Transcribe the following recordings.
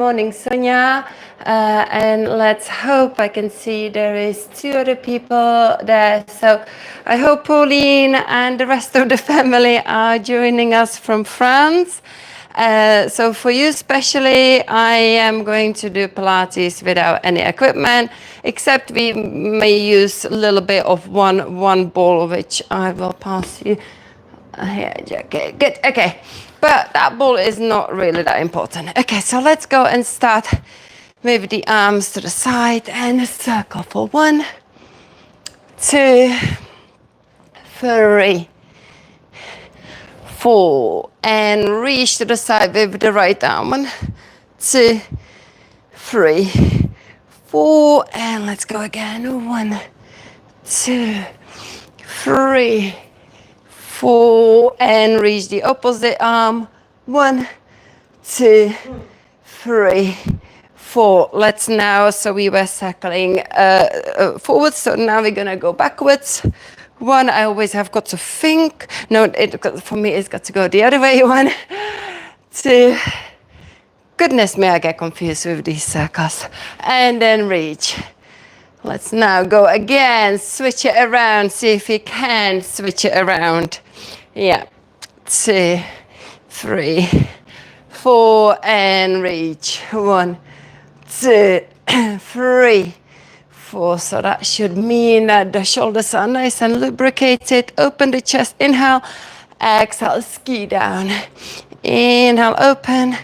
Morning, Sonia. And let's hope I can see there is 2 other people there. So I hope Pauline and the rest of the family are joining us from France. So for you especially, I am going to do Pilates without any equipment, except we may use a little bit of one ball, which I will pass you. Here, okay, good, okay. But that ball is not really that important. Okay, so let's go and start with the arms to the side and a circle for 1, 2, 3, 4, and reach to the side with the right arm. 1, 2, 3, 4, and let's go again. 1, 2, 3, 4, and reach the opposite arm. 1, 2, 3, 4. Let's now, so we were circling forwards, so now we're gonna go backwards. 1, I always have got to think. No, for me it's got to go the other way. 1, 2. Goodness me, I get confused with these circles. And then reach. Let's now go again, switch it around, see if you can switch it around. Yeah, 2, 3, 4, and reach. 1, 2, 3, 4. So that should mean that the shoulders are nice and lubricated. Open the chest, inhale, exhale, ski down. Inhale, open,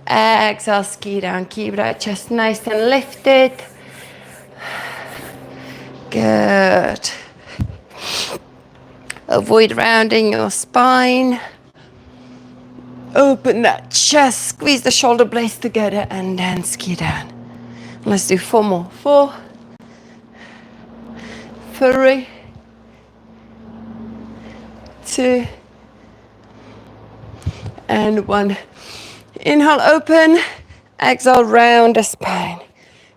exhale, ski down. Keep that chest nice and lifted. Good. Avoid rounding your spine. Open that chest, squeeze the shoulder blades together, and then ski down. Let's do 4 more. 4, 3, 2, and 1. Inhale, open. Exhale, round the spine.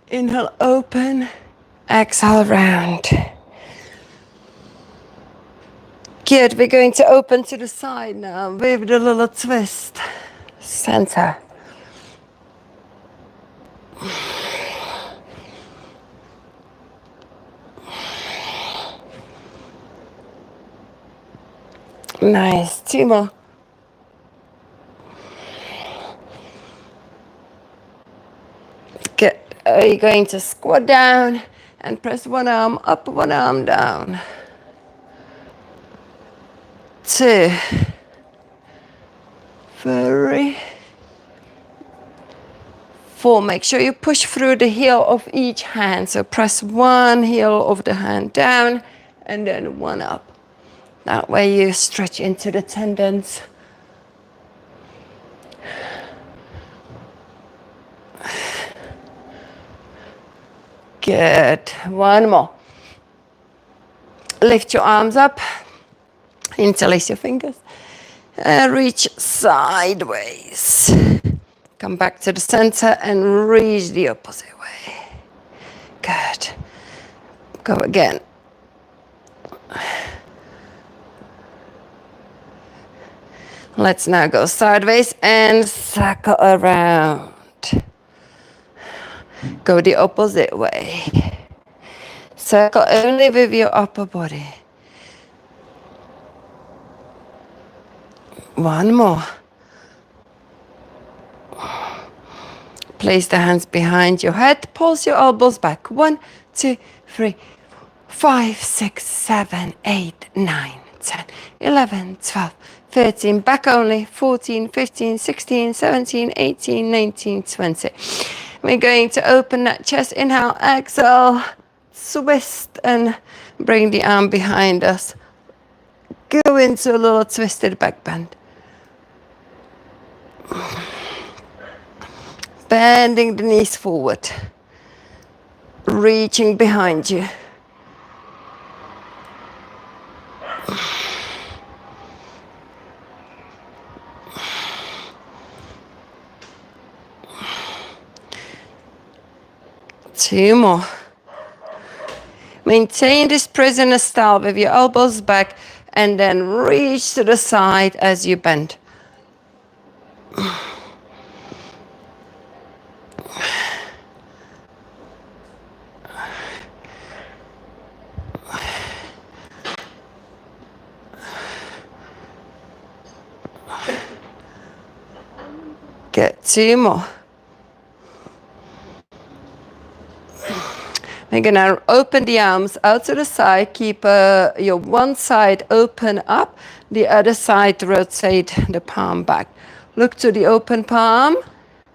Inhale, open. Exhale, round. Good, we're going to open to the side now with the little twist. Center. Nice, 2 more. Good, you're going to squat down and press 1 arm up, 1 arm down. 2, 3, 4. Make sure you push through the heel of each hand. So press 1 heel of the hand down and then 1 up. That way you stretch into the tendons. Good. 1 more. Lift your arms up. Interlace your fingers. Reach sideways. Come back to the center and reach the opposite way. Good. Go again. Let's now go sideways and circle around. Go the opposite way. Circle only with your upper body. 1 more. Place the hands behind your head. Pulse your elbows back. 1, 2, 3, 5, 6, 7, 8, 9, 10, 11, 12, 13. Back only. 14, 15, 16, 17, 18, 19, 20. We're going to open that chest. Inhale, exhale, twist, and bring the arm behind us. Go into a little twisted back bend. Bending the knees forward. Reaching behind you. Two more. Maintain this prisoner style with your elbows back and then reach to the side as you bend. 2 more. We're gonna open the arms out to the side, keep your one side open up, the other side rotate the palm back. Look to the open palm,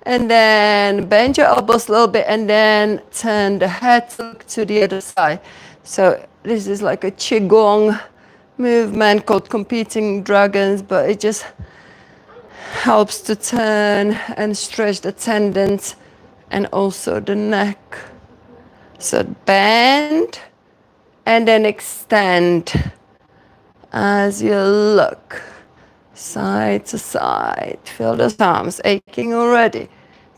and then bend your elbows a little bit, and then turn the head to look to the other side. So this is like a qigong movement called competing dragons, but it just helps to turn and stretch the tendons and also the neck. So bend and then extend as you look side to side. Feel those arms aching already.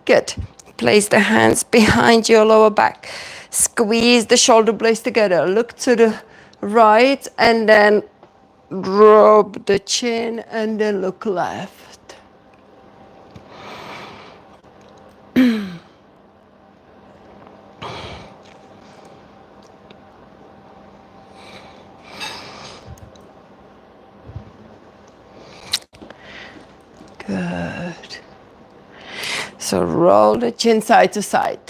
Good. Place the hands behind your lower back. Squeeze the shoulder blades together. Look to the right and then drop the chin and then look left. Good. So roll the chin side to side.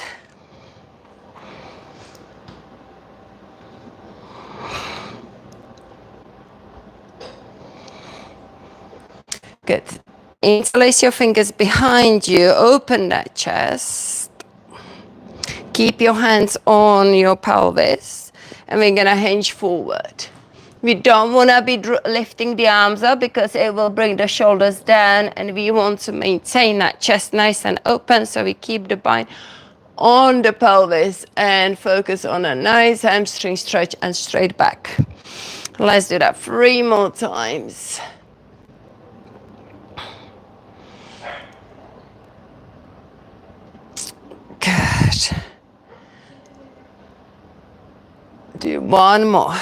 Good. Interlace your fingers behind you. Open that chest. Keep your hands on your pelvis. And we're going to hinge forward. We don't want to be lifting the arms up because it will bring the shoulders down, and we want to maintain that chest nice and open, so we keep the bind on the pelvis and focus on a nice hamstring stretch and straight back. Let's do that 3 more times. Good. Do 1 more.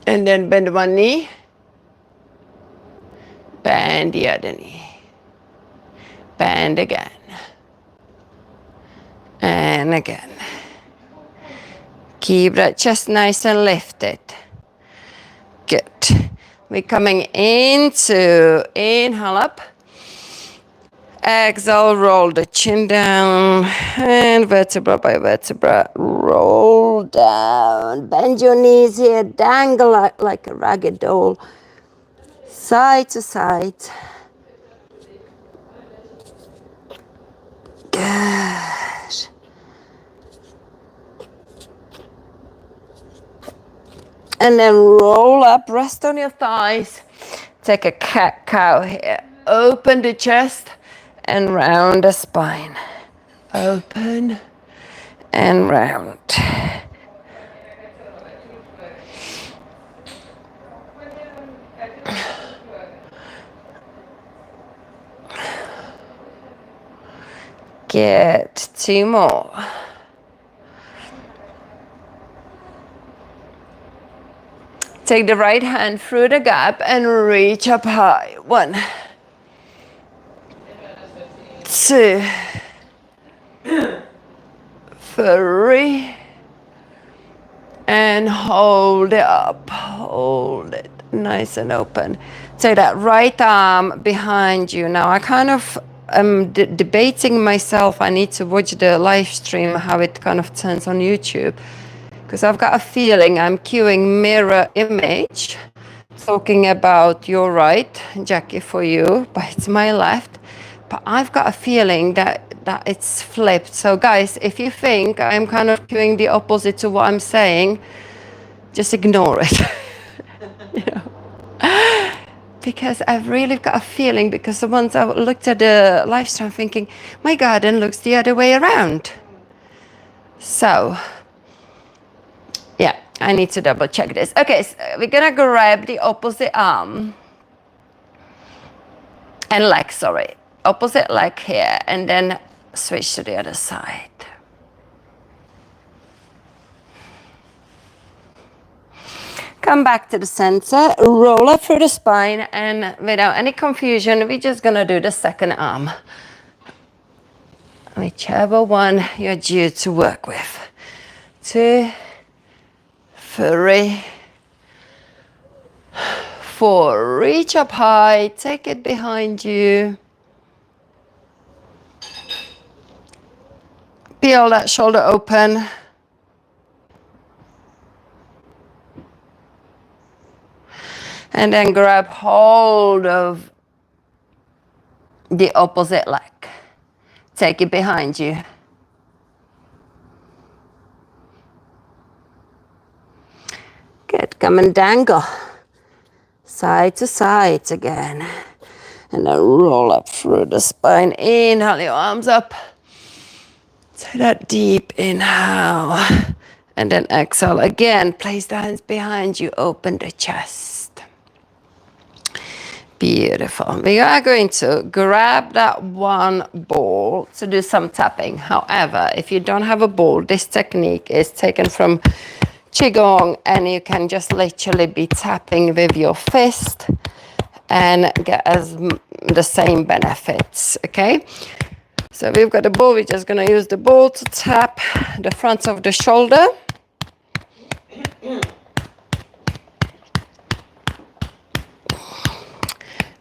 And then bend one knee, bend the other knee, bend again, and again. Keep that chest nice and lifted. Good. We're coming into inhale up, exhale, roll the chin down, and vertebra by vertebra, roll down. Bend your knees here, dangle like a ragged doll, side to side. Good. And then roll up, rest on your thighs. Take a cat-cow here. Open the chest and round the spine. Open and round. Get 2 more. Take the right hand through the gap and reach up high. 1, 2, 3, and hold it up. Hold it nice and open. Take that right arm behind you. Now I kind of am debating myself. I need to watch the live stream, how it kind of turns on YouTube, because I've got a feeling I'm cueing mirror image, talking about your right, Jackie, for you, but it's my left. But I've got a feeling that it's flipped. So guys, if you think I'm kind of doing the opposite to what I'm saying, just ignore it. You know? Because I've really got a feeling, because once I looked at the live stream thinking, my garden looks the other way around. So, yeah, I need to double check this. Okay, so we're gonna grab the opposite arm and leg, sorry. Opposite leg here, and then switch to the other side. Come back to the center, roll up through the spine, and without any confusion, we're just gonna do the second arm. Whichever one you're due to work with. 2, 3, 4. Reach up high, take it behind you. peel that shoulder open. And then grab hold of the opposite leg. Take it behind you. Good, come and dangle. Side to side again. And then roll up through the spine. Inhale your arms up. Take that deep inhale. And then exhale again. Place the hands behind you. Open the chest. Beautiful. We are going to grab that one ball to do some tapping. However, if you don't have a ball, this technique is taken from Qigong, and you can just literally be tapping with your fist and get the same benefits, okay? So we've got a ball. We're just going to use the ball to tap the front of the shoulder.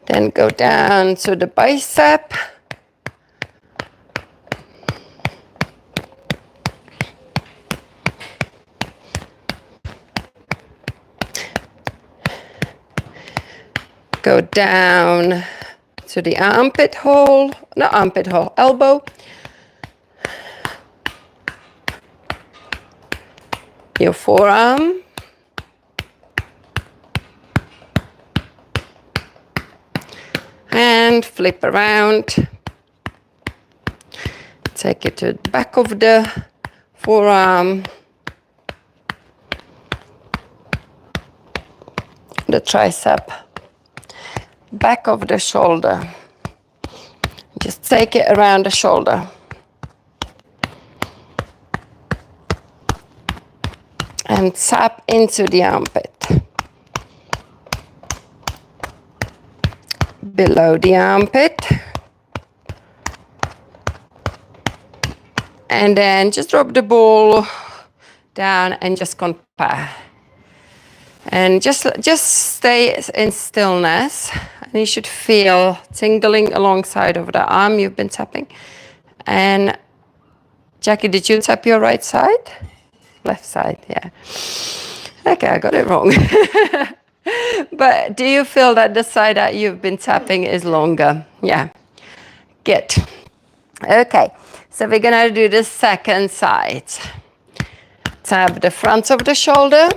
Then go down to the bicep. Go down to the armpit hole, not armpit hole, elbow. Your forearm. And flip around. Take it to the back of the forearm. The tricep. Back of the shoulder. Just take it around the shoulder. And tap into the armpit. Below the armpit. And then just drop the ball down and just compare. And just stay in stillness. And you should feel tingling alongside of the arm you've been tapping. And Jackie, did you tap your right side? Left side, yeah. Okay, I got it wrong. But do you feel that the side that you've been tapping is longer? Yeah, good. Okay, so we're gonna do the second side. Tap the front of the shoulder.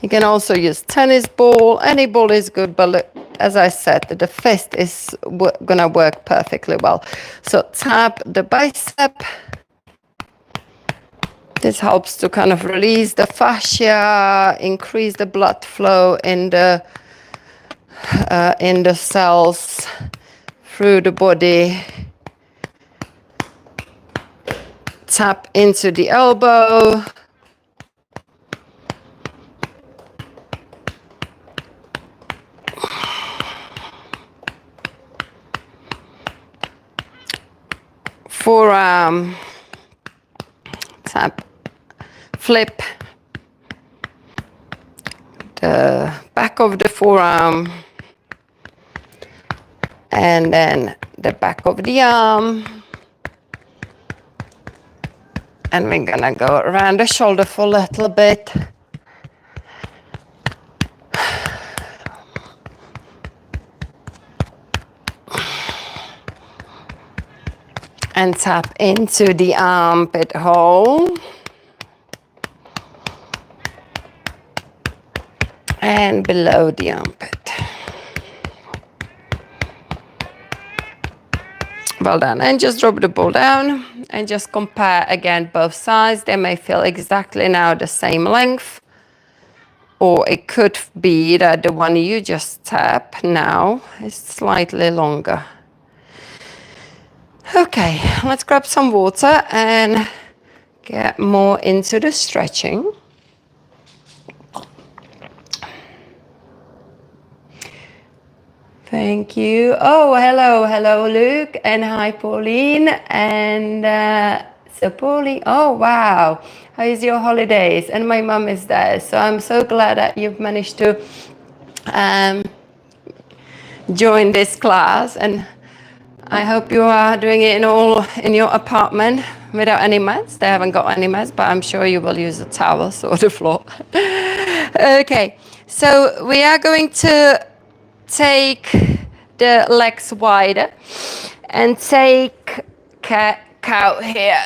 You can also use tennis ball. Any ball is good, but look, as I said, the fist is gonna work perfectly well. So tap the bicep. This helps to kind of release the fascia, increase the blood flow in the cells through the body. Tap into the elbow. Forearm, tap, flip the back of the forearm, and then the back of the arm. And we're gonna go around the shoulder for a little bit. And tap into the armpit hole. And below the armpit. Well done. And just drop the ball down and just compare again both sides. They may feel exactly now the same length. Or it could be that the one you just tap now is slightly longer. Okay, let's grab some water and get more into the stretching. Thank you. Oh, hello, Luke, and hi, Pauline, and so Pauline, oh wow, how is your holidays? And my mum is there, so I'm so glad that you've managed to join this class, and I hope you are doing it in your apartment without any mats. They haven't got any mats, but I'm sure you will use the towels or the floor. Okay, so we are going to take the legs wider and take cow here.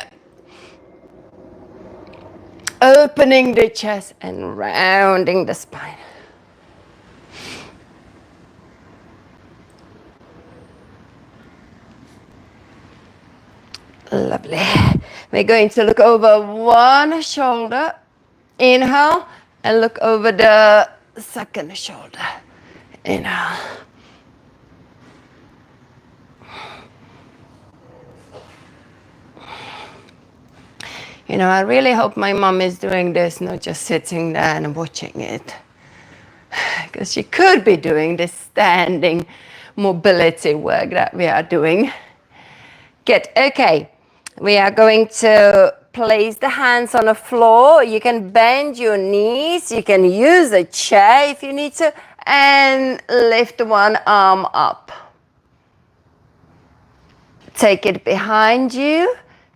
Opening the chest and rounding the spine. Lovely. We're going to look over one shoulder. Inhale and look over the second shoulder. Inhale. You know, I really hope my mom is doing this, not just sitting there and watching it. Because she could be doing this standing mobility work that we are doing. Good, okay. We are going to place the hands on the floor. You can bend your knees. You can use a chair if you need to. And lift one arm up. Take it behind you.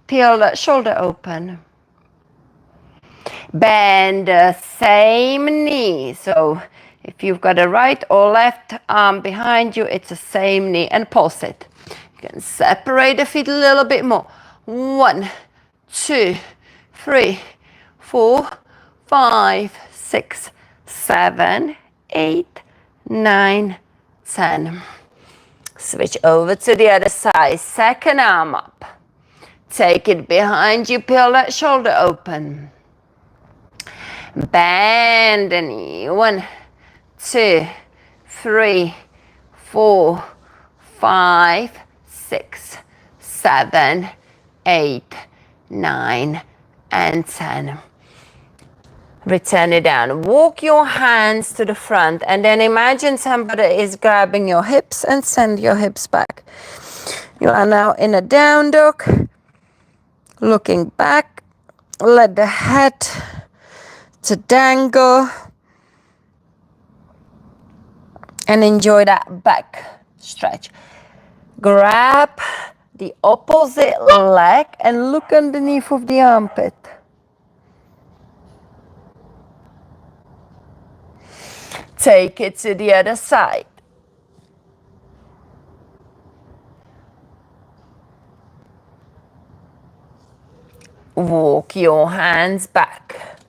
Peel that shoulder open. Bend the same knee. So if you've got a right or left arm behind you, it's the same knee. And pulse it. You can separate the feet a little bit more. 1, 2, 3, 4, 5, 6, 7, 8, 9, 10. Switch over to the other side. Second arm up. Take it behind you. Peel that shoulder open. Bend the knee. 1, 2, 3, 4, 5, 6, 7, 8, 9, and 10. Return it down. Walk your hands to the front and then imagine somebody is grabbing your hips and send your hips back. You are now in a down dog. Looking back. Let the head to dangle. And enjoy that back stretch. Grab the opposite leg and look underneath of the armpit. Take it to the other side. Walk your hands back.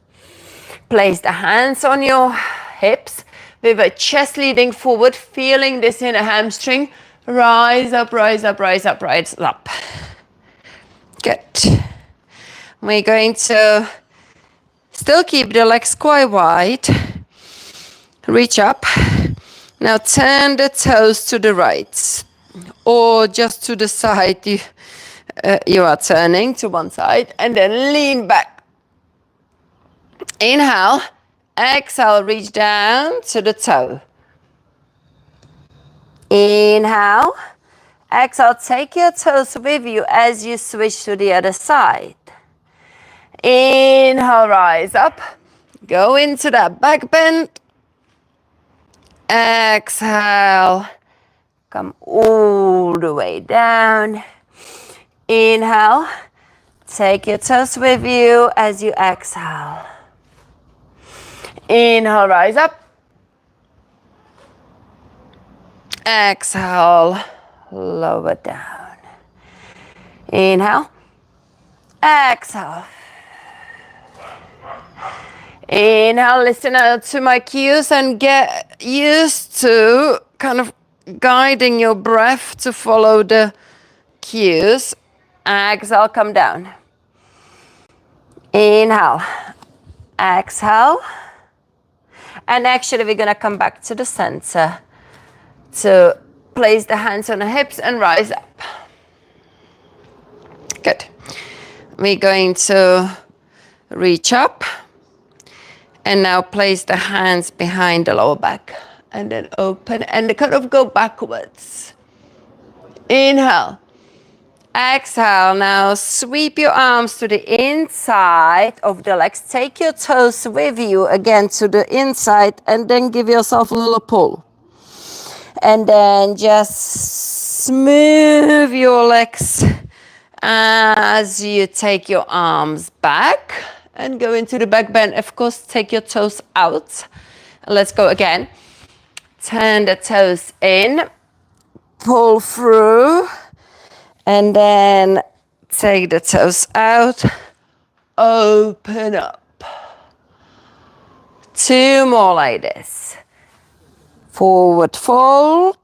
Place the hands on your hips with a chest leading forward, feeling this in a hamstring. Rise up, rise up, rise up, rise up. Good. We're going to still keep the legs quite wide. Reach up. Now turn the toes to the right or just to the side. You are turning to one side and then lean back. Inhale. Exhale, reach down to the toe. Inhale. Exhale, take your toes with you as you switch to the other side. Inhale, rise up. Go into that back bend. Exhale. Come all the way down. Inhale. Take your toes with you as you exhale. Inhale, rise up. Exhale, lower down. Inhale. Exhale. Inhale, listen out to my cues and get used to kind of guiding your breath to follow the cues. Exhale, come down. Inhale. Exhale. And actually, we're going to come back to the center to place the hands on the hips and rise up. Good. We're going to reach up and now place the hands behind the lower back and then open and kind of go backwards. Inhale. Exhale. Now sweep your arms to the inside of the legs. Take your toes with you again to the inside and then give yourself a little pull. And then just smooth your legs as you take your arms back and go into the back bend. Of course, take your toes out. Let's go again. Turn the toes in, pull through, and then take the toes out, open up. 2 more like this. Forward fold.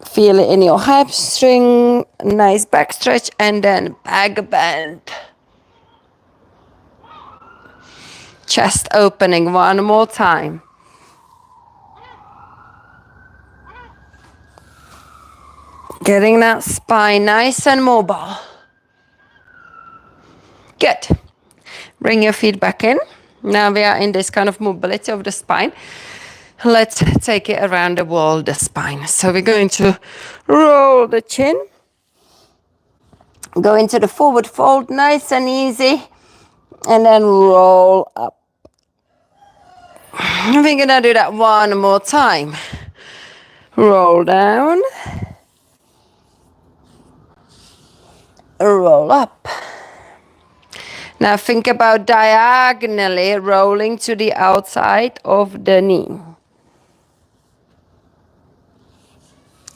Feel it in your hamstring, nice back stretch, and then back bend. Chest opening 1 more time. Getting that spine nice and mobile. Good. Bring your feet back in. Now we are in this kind of mobility of the spine. Let's take it around the wall, the spine. So we're going to roll the chin. Go into the forward fold, nice and easy. And then roll up. We're gonna do that 1 more time. Roll down. Roll up. Now think about diagonally rolling to the outside of the knee.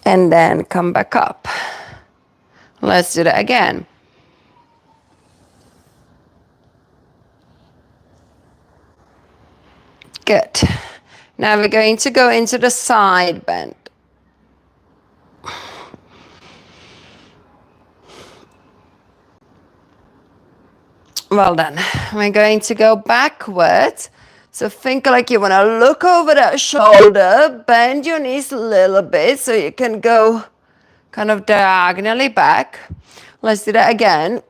And then come back up. Let's do that again. Good. Now we're going to go into the side bend. Well done. We're going to go backwards. So think like you want to look over that shoulder, bend your knees a little bit so you can go kind of diagonally back. Let's do that again.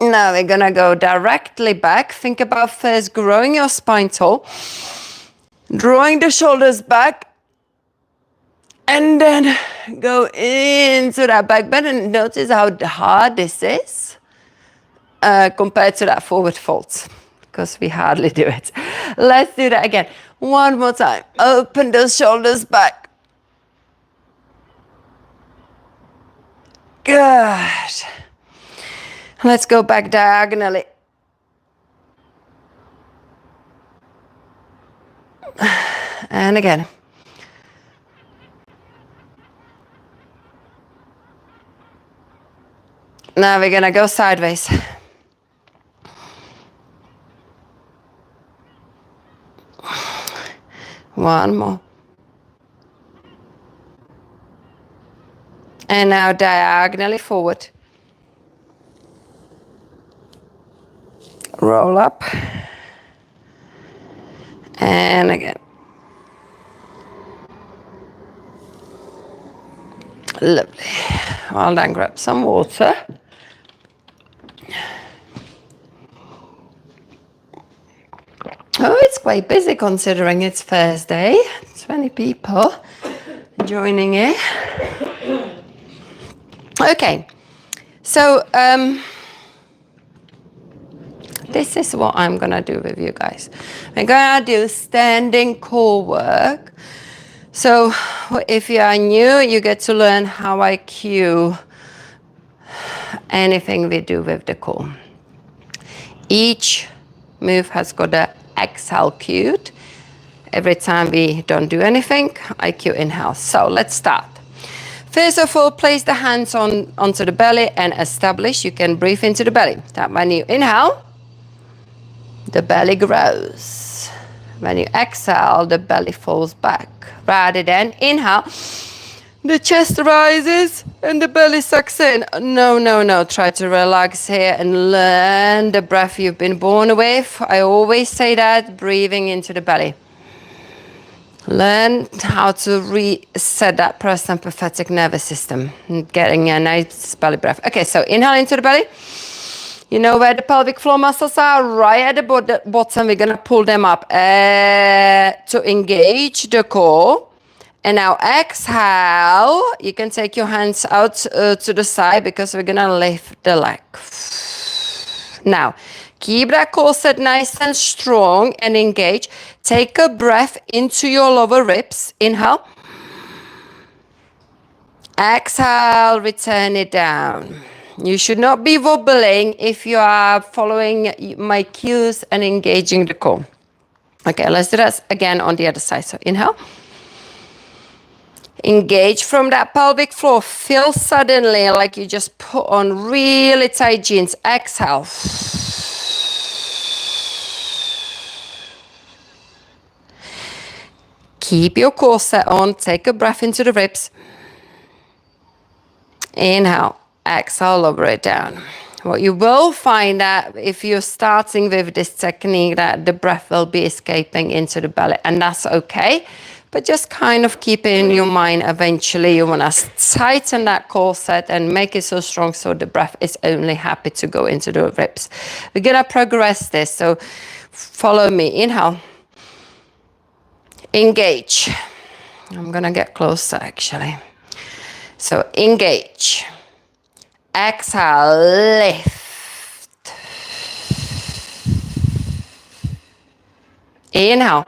Now we're going to go directly back. Think about first growing your spine tall, drawing the shoulders back, and then go into that back bend. And notice how hard this is compared to that forward fold, because we hardly do it. Let's do that again. 1 more time. Open those shoulders back. Good. Let's go back diagonally. And again. Now we're gonna go sideways. One more. And now diagonally forward. Roll up. And again. Lovely. Well done. Grab some water. Oh, it's quite busy considering it's Thursday. 20 people joining in. Okay, so this is what I'm gonna do with you guys. I'm gonna do standing core work. So if you are new, you get to learn how I cue anything we do with the core. Each move has got a exhale cued. Every time we don't do anything, I cue inhale. So let's start. First of all, place the hands onto the belly and establish. You can breathe into the belly. That when you inhale, the belly grows. When you exhale, the belly falls back. Rather than inhale, the chest rises and the belly sucks in. No, no, no. Try to relax here and learn the breath you've been born with. I always say that, breathing into the belly. Learn how to reset that parasympathetic nervous system. Getting a nice belly breath. Okay, so inhale into the belly. You know where the pelvic floor muscles are? Right at the bottom. We're going to pull them up to engage the core. And now exhale. You can take your hands out to the side because we're gonna lift the leg. Now, keep that core set nice and strong and engage. Take a breath into your lower ribs. Inhale. Exhale, return it down. You should not be wobbling if you are following my cues and engaging the core. Okay, let's do that again on the other side. So inhale. Engage from that pelvic floor. Feel suddenly like you just put on really tight jeans. Exhale. Keep your core set on. Take a breath into the ribs. Inhale. Exhale, lower it down. What you will find that if you're starting with this technique that the breath will be escaping into the belly, and that's okay. But just kind of keep it in your mind. Eventually you want to tighten that core set and make it so strong so the breath is only happy to go into the ribs. We're going to progress this. So follow me. Inhale. Engage. I'm going to get closer actually. So engage. Exhale, lift. Inhale.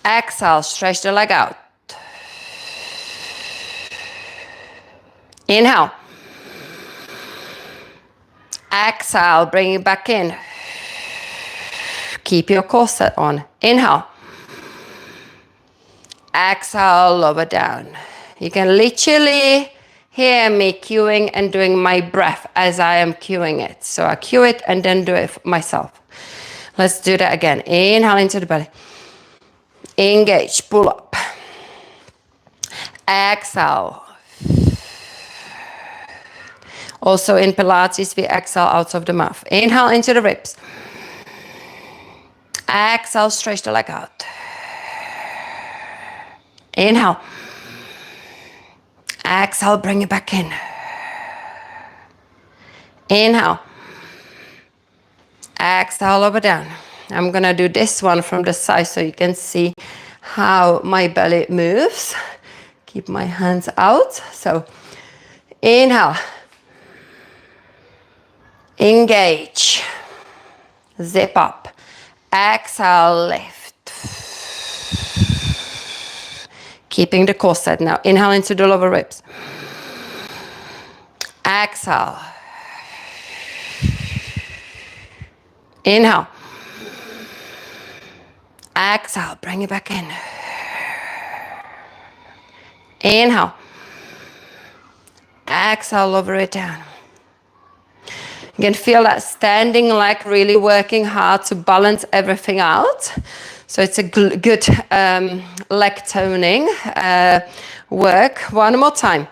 Exhale, stretch the leg out. Inhale. Exhale, bring it back in. Keep your core set on. Inhale. Exhale, lower down. You can literally hear me cueing and doing my breath as I am cueing it. So I cue it and then do it myself. Let's do that again. Inhale into the belly. Engage, pull up. Exhale. Also in Pilates, we exhale out of the mouth. Inhale into the ribs. Exhale, stretch the leg out. Inhale. Exhale, bring it back in. Inhale. Exhale, over down. I'm gonna do this one from the side so you can see how my belly moves. Keep my hands out. So inhale. Engage. Zip up. Exhale, lift. Keeping the core set now. Inhale into the lower ribs. Exhale. Inhale. Exhale, bring it back in. Inhale. Exhale, lower it down. You can feel that standing leg really working hard to balance everything out. So it's a good leg toning work. One more time.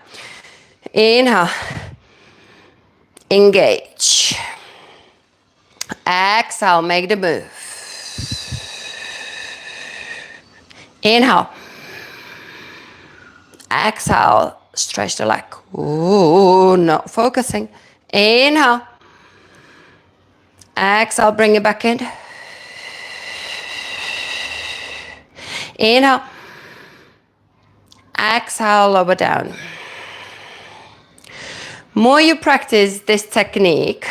Inhale. Engage. Exhale, make the move. Inhale. Exhale, stretch the leg. Ooh, not focusing. Inhale. Exhale, bring it back in. Inhale. Exhale, lower down. More you practice this technique,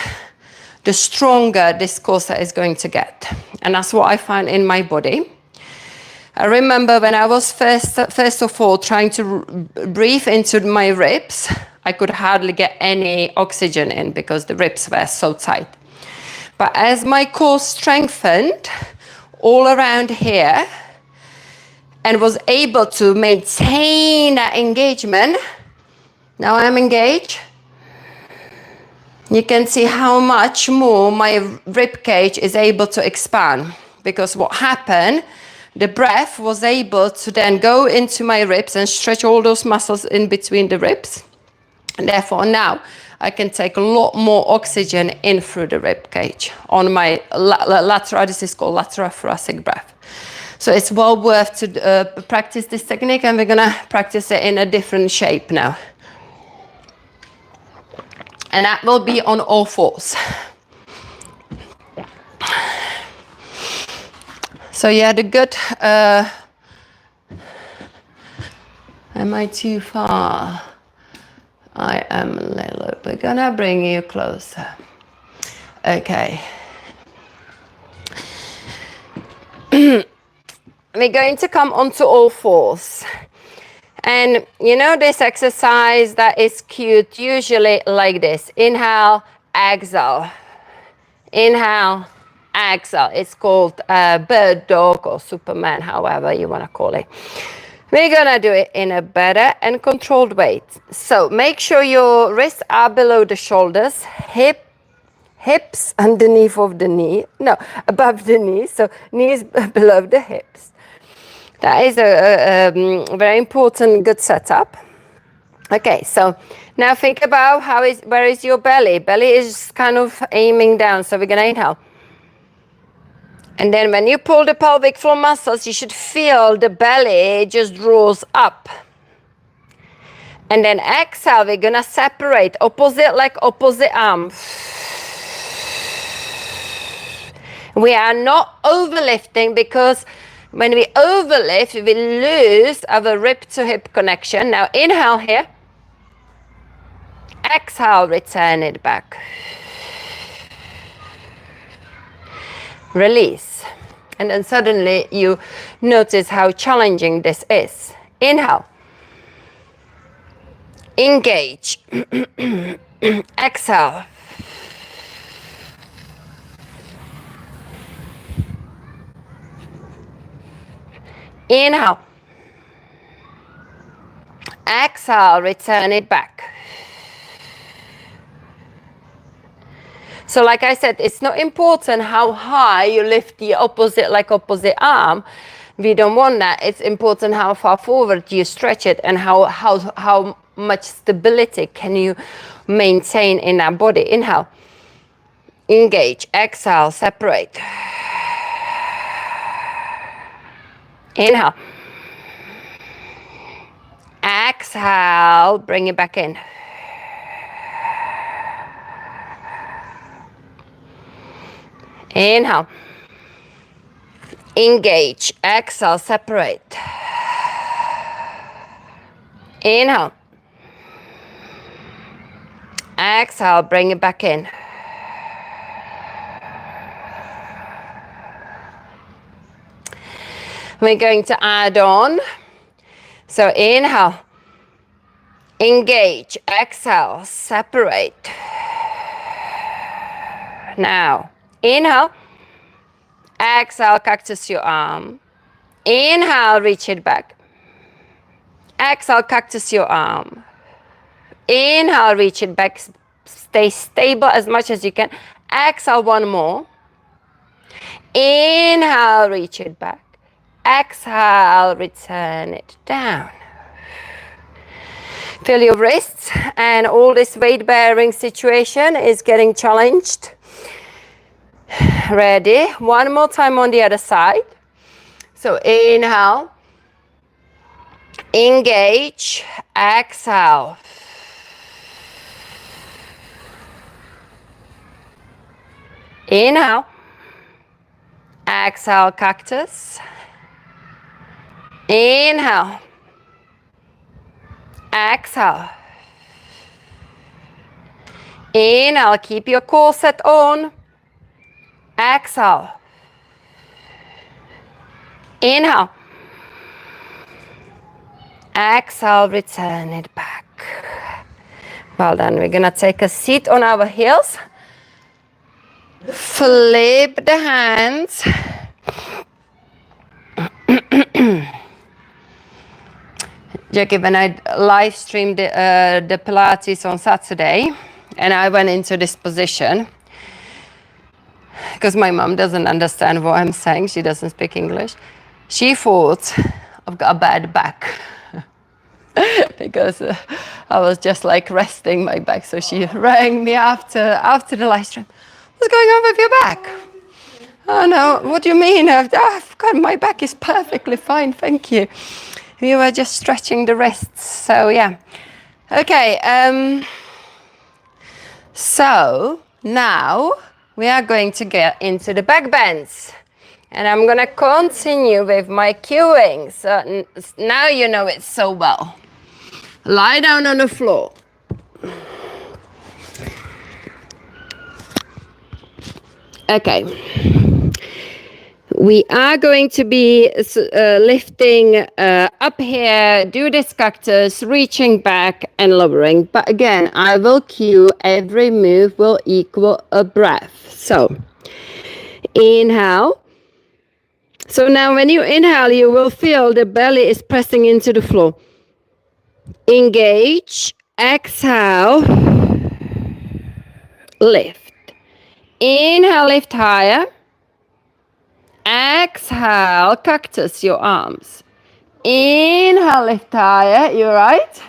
the stronger this core set is going to get. And that's what I find in my body. I remember when I was first of all trying to breathe into my ribs, I could hardly get any oxygen in because the ribs were so tight. But as my core strengthened all around here and was able to maintain that engagement, now I'm engaged. You can see how much more my rib cage is able to expand, because what happened, the breath was able to then go into my ribs and stretch all those muscles in between the ribs. And therefore now I can take a lot more oxygen in through the rib cage on my lateral, this is called lateral thoracic breath. So it's well worth to practice this technique, and we're gonna practice it in a different shape now. And that will be on all fours. So you had a good Am I too far? I am a little bit. Gonna bring you closer. Okay. We're going to come onto all fours. And you know this exercise that is cute, usually like this. Inhale, exhale. Inhale, exhale. It's called bird dog or Superman, however you want to call it. We're gonna do it in a better and controlled way. So make sure your wrists are below the shoulders, hips underneath of the knee, no, above the knees, so knees below the hips. That is a very important, good setup. Okay, so now think about where is your belly? Belly is kind of aiming down, so we're gonna inhale. And then when you pull the pelvic floor muscles, you should feel the belly just draws up. And then exhale, we're gonna separate, opposite like opposite arm. We are not overlifting because when we overlift, we lose our rib to hip connection. Now inhale here. Exhale, return it back. Release. And then suddenly you notice how challenging this is. Inhale. Engage. Exhale. Inhale. Exhale, return it back. So like I said, it's not important how high you lift the opposite arm. We don't want that. It's important how far forward you stretch it and how much stability can you maintain in that body. Inhale. Engage. Exhale. Separate. Inhale. Exhale. Bring it back in. Inhale. Engage. Exhale. Separate. Inhale. Exhale. Bring it back in. We're going to add on. So inhale. Engage. Exhale. Separate. Now. Inhale. Exhale, cactus your arm. Inhale, reach it back. Exhale, cactus your arm. Inhale, reach it back. Stay stable as much as you can. Exhale, one more. Inhale, reach it back. Exhale, return it down. Feel your wrists, and all this weight bearing situation is getting challenged. Ready? One more time on the other side. So inhale, engage, exhale. Inhale, exhale, cactus. Inhale, exhale. Inhale, keep your core set on. Exhale. Inhale. Exhale, return it back. Well done. We're gonna take a seat on our heels. Flip the hands. Jackie, when I live streamed the Pilates on Saturday, and I went into this position, because my mom doesn't understand what I'm saying, she doesn't speak English. She thought I've got a bad back because I was just like resting my back. So she rang me after the live stream. What's going on with your back? Oh no, what do you mean? God, my back is perfectly fine, thank you. We were just stretching the wrists, so yeah. Okay, so now we are going to get into the back bends. And I'm gonna continue with my cueing. So now you know it so well. Lie down on the floor. Okay. We are going to be lifting up here, do this cactus, reaching back and lowering. But again, I will cue every move will equal a breath. So inhale. So now when you inhale, you will feel the belly is pressing into the floor. Engage, exhale, lift. Inhale, lift higher. Exhale, cactus your arms. Inhale, lift higher. You right? That's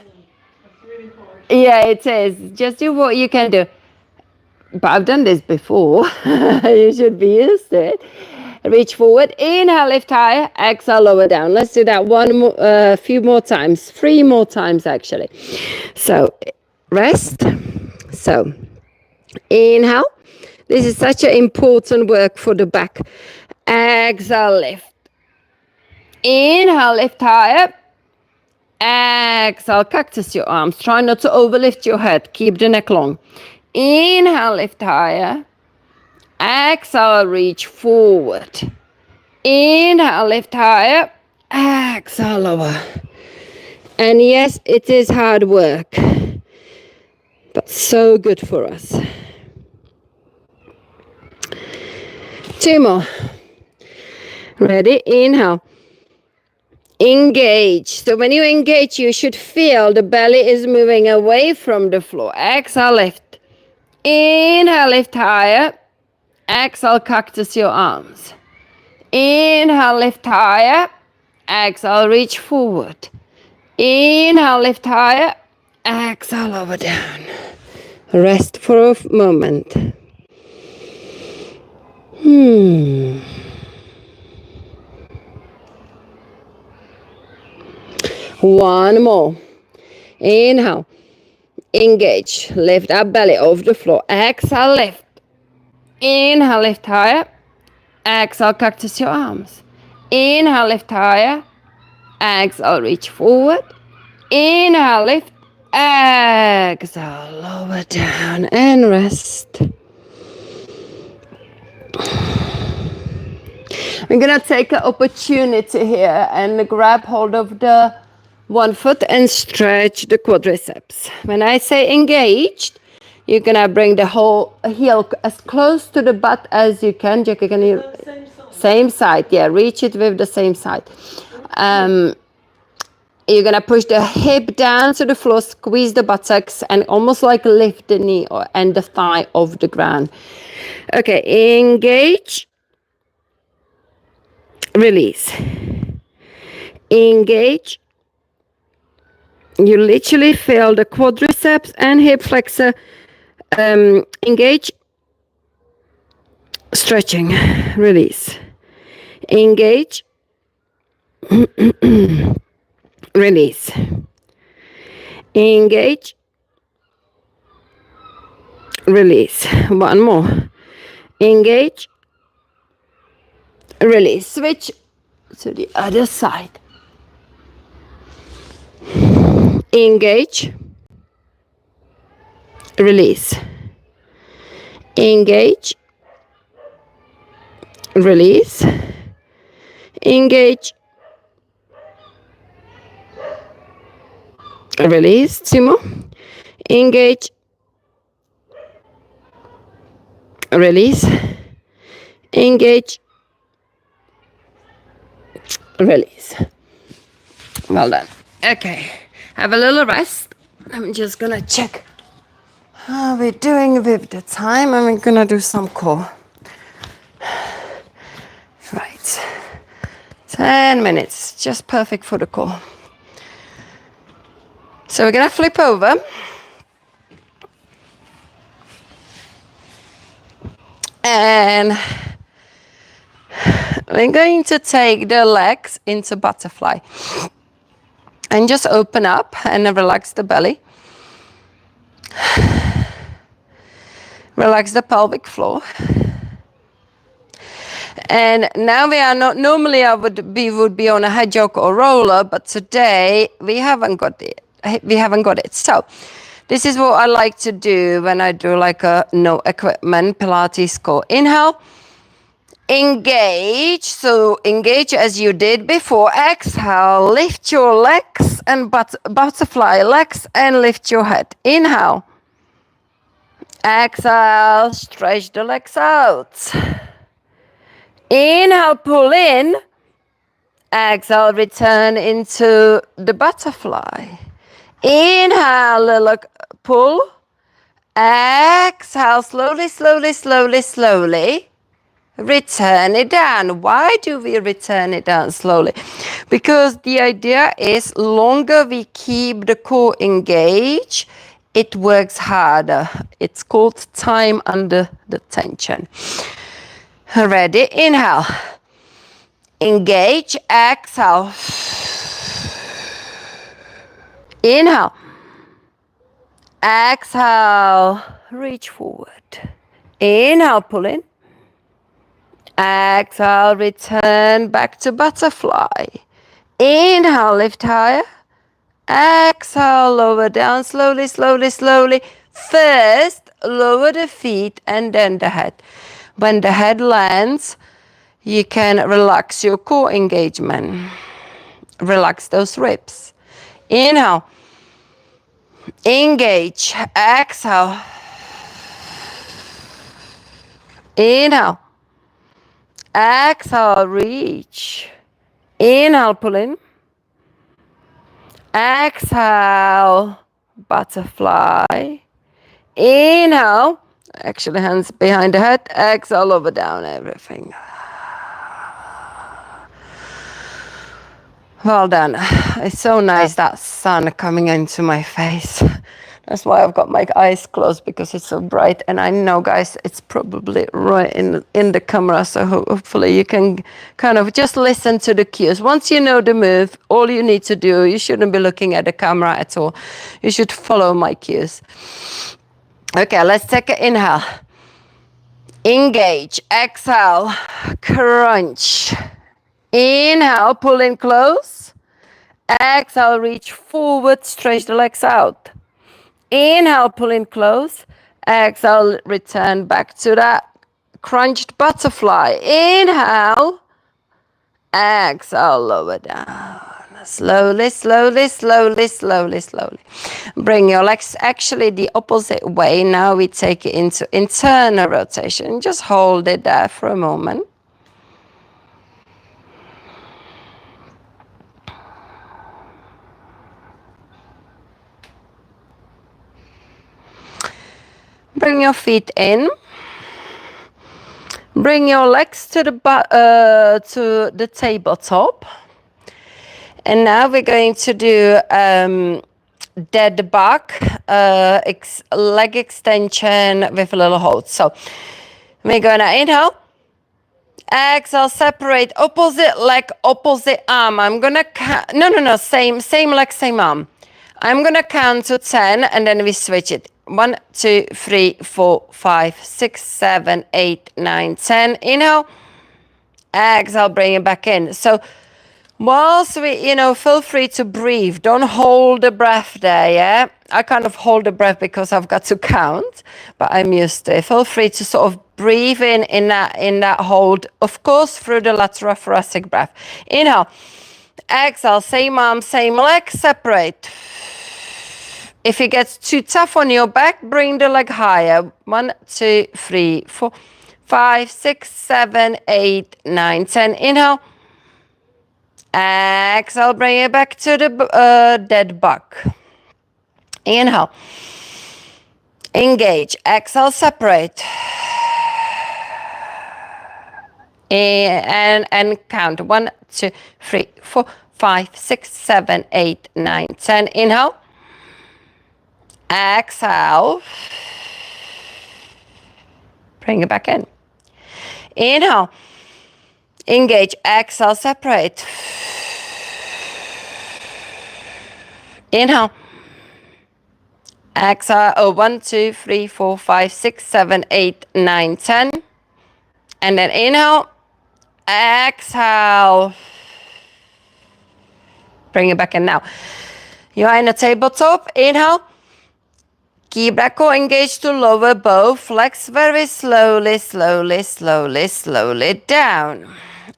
really hard. Yeah, it is. Just do what you can do. But I've done this before. You should be used to it. Reach forward. Inhale, lift higher. Exhale, lower down. Let's do that few more times. 3 more times, actually. So, rest. So, inhale. This is such an important work for the back. Exhale, lift. Inhale, lift higher. Exhale, cactus your arms. Try not to overlift your head. Keep the neck long. Inhale, lift higher. Exhale, reach forward. Inhale, lift higher. Exhale, lower. And yes, it is hard work, but so good for us. 2 more. Ready? Inhale. Engage. So when you engage, you should feel the belly is moving away from the floor. Exhale, lift. Inhale, lift higher. Exhale, cactus your arms. Inhale, lift higher. Exhale, reach forward. Inhale, lift higher. Exhale, lower down. Rest for a moment. One more. Inhale. Engage. Lift up belly off the floor. Exhale, lift. Inhale, lift higher. Exhale, cactus your arms. Inhale, lift higher. Exhale, reach forward. Inhale, lift. Exhale, lower down and rest. I'm going to take an opportunity here and grab hold of the one foot and stretch the quadriceps. When I say engaged, you're going to bring the whole heel as close to the butt as you can. Jackie, can you? Same side. Same side, yeah. Reach it with the same side. You're going to push the hip down to the floor, squeeze the buttocks, and almost like lift the knee and the thigh off the ground. Okay, engage. Release. Engage. You literally feel the quadriceps and hip flexor engage. Stretching. Release. Engage. Release. Engage. Release. One more. Engage. Release. Switch to the other side. Engage. Release. Engage. Release. Engage. Release. 2 more. Engage. Release. Engage. Release. Well done. Okay. Have a little rest. I'm just gonna check how we're doing with the time, and we're gonna do some core. Right. 10 minutes. Just perfect for the core. So we're gonna flip over. And we're going to take the legs into butterfly. And just open up and relax the belly. Relax the pelvic floor. And now we are not, normally we would be on a hedgehog or roller, but today we haven't got it. we haven't got it. So this is what I like to do when I do like a no equipment Pilates core. Inhale, engage. So engage as you did before. Exhale, lift your legs and butterfly legs and lift your head. Inhale. Exhale, stretch the legs out. Inhale, pull in. Exhale, return into the butterfly. Inhale, little pull. Exhale, slowly, slowly, slowly, slowly. Return it down. Why do we return it down slowly? Because the idea is longer we keep the core engaged, it works harder. It's called time under the tension. Ready? Inhale. Engage. Exhale. Inhale. Exhale. Reach forward. Inhale, pull in. Exhale, return back to butterfly. Inhale, lift higher. Exhale, lower down slowly, slowly, slowly. First, lower the feet and then the head. When the head lands, you can relax your core engagement. Relax those ribs. Inhale. Engage. Exhale. Inhale. Exhale, reach. Inhale, pull in. Exhale, butterfly. Inhale, actually hands behind the head. Exhale, over down everything. Well done. It's so nice, that sun coming into my face. That's why I've got my eyes closed, because it's so bright. And I know, guys, it's probably right in the camera. So hopefully you can kind of just listen to the cues. Once you know the move, all you need to do, you shouldn't be looking at the camera at all. You should follow my cues. Okay, let's take an inhale. Engage. Exhale. Crunch. Inhale, pull in close. Exhale, reach forward, stretch the legs out. Inhale, pull in close. Exhale, return back to that crunched butterfly. Inhale. Exhale, lower down. Slowly, slowly, slowly, slowly, slowly. Bring your legs actually the opposite way. Now we take it into internal rotation. Just hold it there for a moment. Bring your feet in. Bring your legs to the tabletop. And now we're going to do dead bug, leg extension with a little hold. So we're going to inhale. Exhale, separate opposite leg, opposite arm. I'm going to count. No. Same leg, same arm. I'm going to count to 10 and then we switch it. 1, 2, 3, 4, 5, 6, 7, 8, 9, 10. Inhale. Exhale, bring it back in. So whilst we, feel free to breathe. Don't hold the breath there, yeah? I kind of hold the breath because I've got to count, but I'm used to it. Feel free to sort of breathe in that hold, of course, through the lateral thoracic breath. Inhale. Exhale, same arm, same leg, separate. If it gets too tough on your back, bring the leg higher. 1, 2, 3, 4, 5, 6, 7, 8, 9, 10. Inhale. Exhale, bring it back to the dead bug. Inhale. Engage. Exhale, separate. And count. 1, 2, 3, 4, 5, 6, 7, 8, 9, 10. Inhale. Exhale. Bring it back in. Inhale. Engage. Exhale. Separate. Inhale. Exhale. 1, 2, 3, 4, 5, 6, 7, 8, 9, 10. And then inhale. Exhale. Bring it back in now. You are in a tabletop. Inhale. Keep that core engaged to lower bow. Flex very slowly, slowly, slowly, slowly down.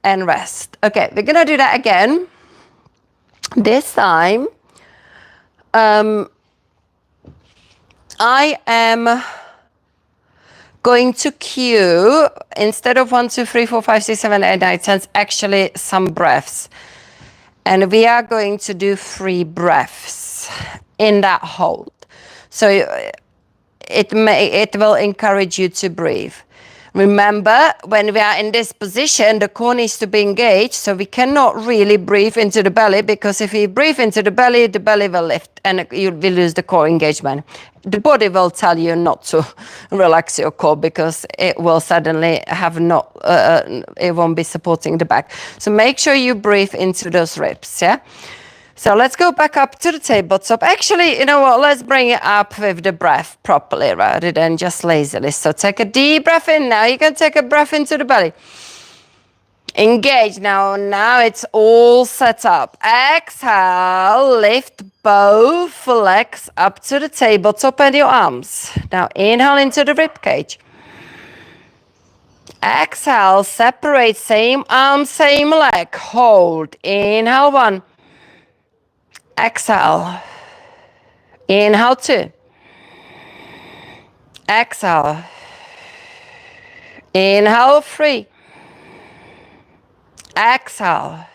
And rest. Okay, we're gonna do that again. This time, I am going to cue, instead of 1, 2, 3, 4, 5, 6, 7, 8, 9, 10, actually some breaths. And we are going to do 3 breaths in that hold. So it will encourage you to breathe. Remember, when we are in this position, the core needs to be engaged, so we cannot really breathe into the belly, because if you breathe into the belly will lift and you will lose the core engagement. The body will tell you not to relax your core because it will suddenly have it won't be supporting the back. So make sure you breathe into those ribs, yeah? So let's go back up to the tabletop. Actually, you know what? Let's bring it up with the breath properly rather than just lazily. So take a deep breath in. Now you can take a breath into the belly. Engage. Now it's all set up. Exhale. Lift both legs up to the tabletop and your arms. Now inhale into the rib cage. Exhale. Separate. Same arm, same leg. Hold. Inhale 1. Exhale. Inhale 2. Exhale. Inhale 3. Exhale.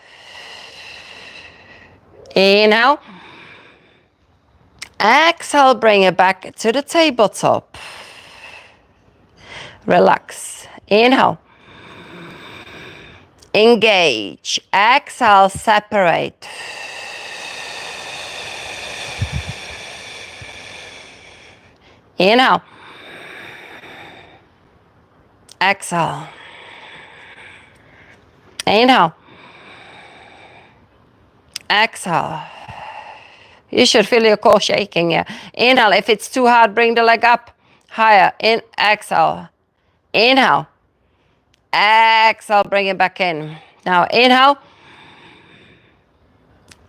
Inhale. Exhale, bring it back to the tabletop. Relax. Inhale. Engage. Exhale, separate. Inhale. Exhale. Inhale. Exhale. You should feel your core shaking here. Inhale. If it's too hard, bring the leg up higher. Exhale. Inhale. Exhale, bring it back in. Now inhale.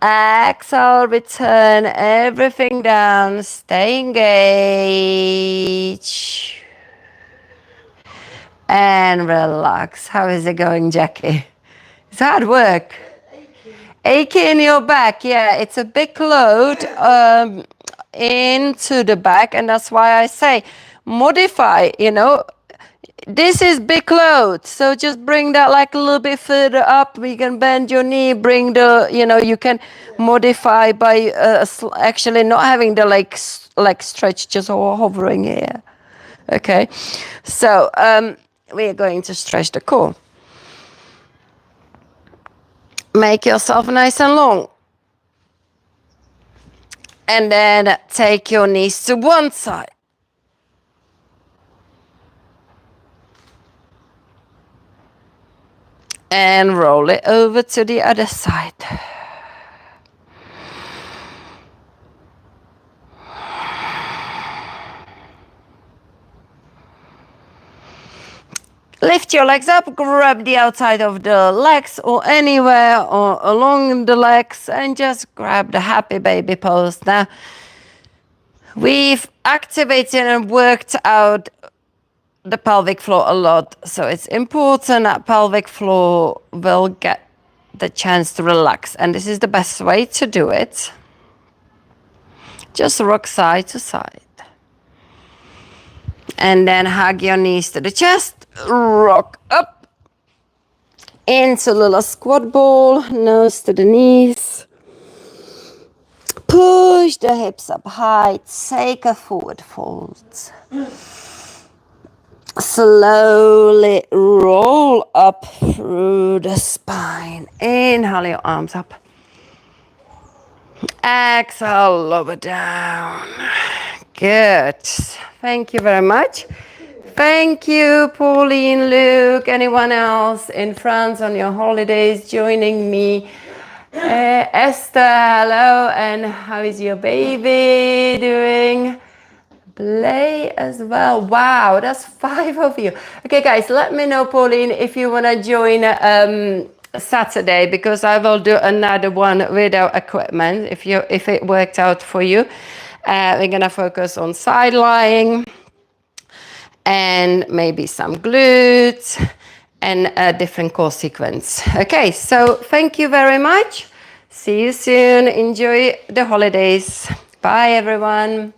Exhale, return everything down. Stay engaged. And relax. How is it going, Jackie? It's hard work. Achy in your back. Yeah, it's a big load into the back. And that's why I say modify, This is big load, so just bring that like a little bit further up. We can bend your knee, bring you can modify by actually not having the leg stretch, just hovering here. Okay, so we are going to stretch the core. Make yourself nice and long. And then take your knees to one side. And roll it over to the other side. Lift your legs up, grab the outside of the legs or anywhere or along the legs and just grab the happy baby pose. Now, we've activated and worked out the pelvic floor a lot, so it's important that pelvic floor will get the chance to relax, and this is the best way to do it. Just rock side to side and then hug your knees to the chest, rock up into little squat ball, nose to the knees, push the hips up high, take a forward fold. Slowly roll up through the spine. Inhale your arms up. Exhale, lower down. Good. Thank you very much. Thank you, Pauline, Luke, anyone else in France on your holidays joining me. Esther, hello, and how is your baby doing? Play as well. Wow, that's 5 of you. Okay, guys, let me know, Pauline, if you want to join Saturday, because I will do another one without equipment if it worked out for you. We're gonna focus on side lying and maybe some glutes and a different core sequence. Okay, so thank you very much. See you soon. Enjoy the holidays. Bye, everyone.